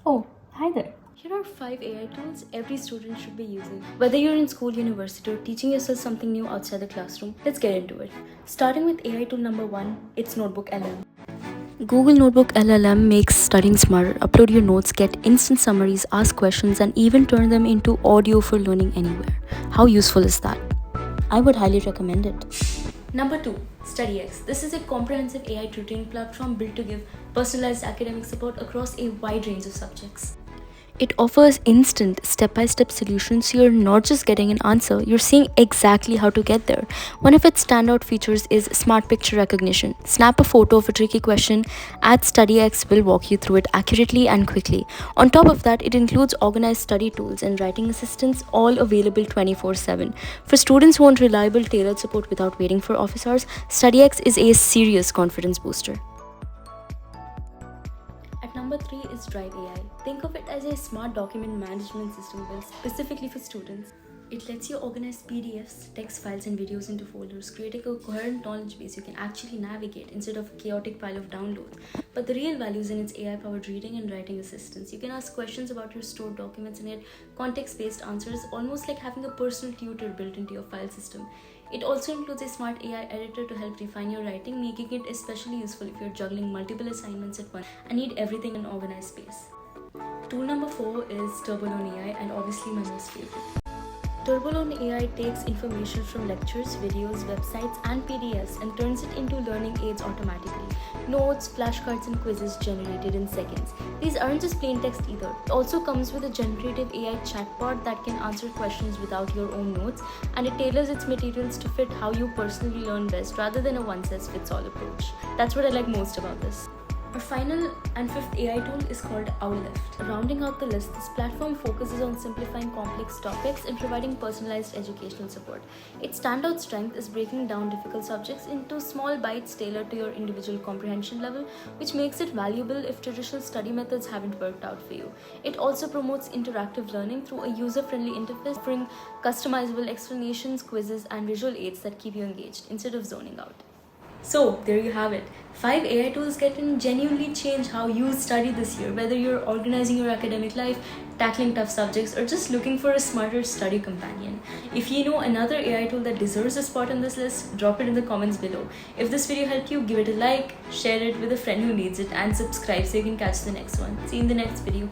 Oh, hi there. Here are 5 AI tools every student should be using. Whether you're in school, university, or teaching yourself something new outside the classroom, let's get into it. Starting with AI tool number 1, it's Notebook LM. Google Notebook LLM makes studying smarter. Upload your notes, get instant summaries, ask questions, and even turn them into audio for learning anywhere. How useful is that? I would highly recommend it. Number 2, StudyX. This is a comprehensive AI tutoring platform built to give personalized academic support across a wide range of subjects. It offers instant step-by-step solutions, so you're not just getting an answer, you're seeing exactly how to get there. One of its standout features is smart picture recognition. Snap a photo of a tricky question, add StudyX will walk you through it accurately and quickly. On top of that, it includes organized study tools and writing assistants, all available 24/7. For students who want reliable tailored support without waiting for office hours, StudyX is a serious confidence booster. At number 3 is Drive AI. Think of it as a smart document management system built specifically for students. It lets you organize PDFs, text files, and videos into folders, creating a coherent knowledge base you can actually navigate instead of a chaotic pile of downloads. But the real value is in its AI-powered reading and writing assistance. You can ask questions about your stored documents and get context-based answers, almost like having a personal tutor built into your file system. It also includes a smart AI editor to help refine your writing, making it especially useful if you're juggling multiple assignments at once and need everything in an organized space. Tool number 4 is Turbolone AI, and obviously my most favorite. Turbolone AI takes information from lectures, videos, websites, and PDFs and turns it into learning aids automatically. Notes, flashcards, and quizzes generated in seconds. These aren't just plain text either. It also comes with a generative AI chatbot that can answer questions without your own notes, and it tailors its materials to fit how you personally learn best rather than a one-size-fits-all approach. That's what I like most about this. Our final and fifth AI tool is called Owllift. Rounding out the list, this platform focuses on simplifying complex topics and providing personalized educational support. Its standout strength is breaking down difficult subjects into small bites tailored to your individual comprehension level, which makes it valuable if traditional study methods haven't worked out for you. It also promotes interactive learning through a user-friendly interface, offering customizable explanations, quizzes, and visual aids that keep you engaged instead of zoning out. So, there you have it. 5 AI tools can genuinely change how you study this year, whether you're organizing your academic life, tackling tough subjects, or just looking for a smarter study companion. If you know another AI tool that deserves a spot on this list, drop it in the comments below. If this video helped you, give it a like, share it with a friend who needs it, and subscribe so you can catch the next one. See you in the next video.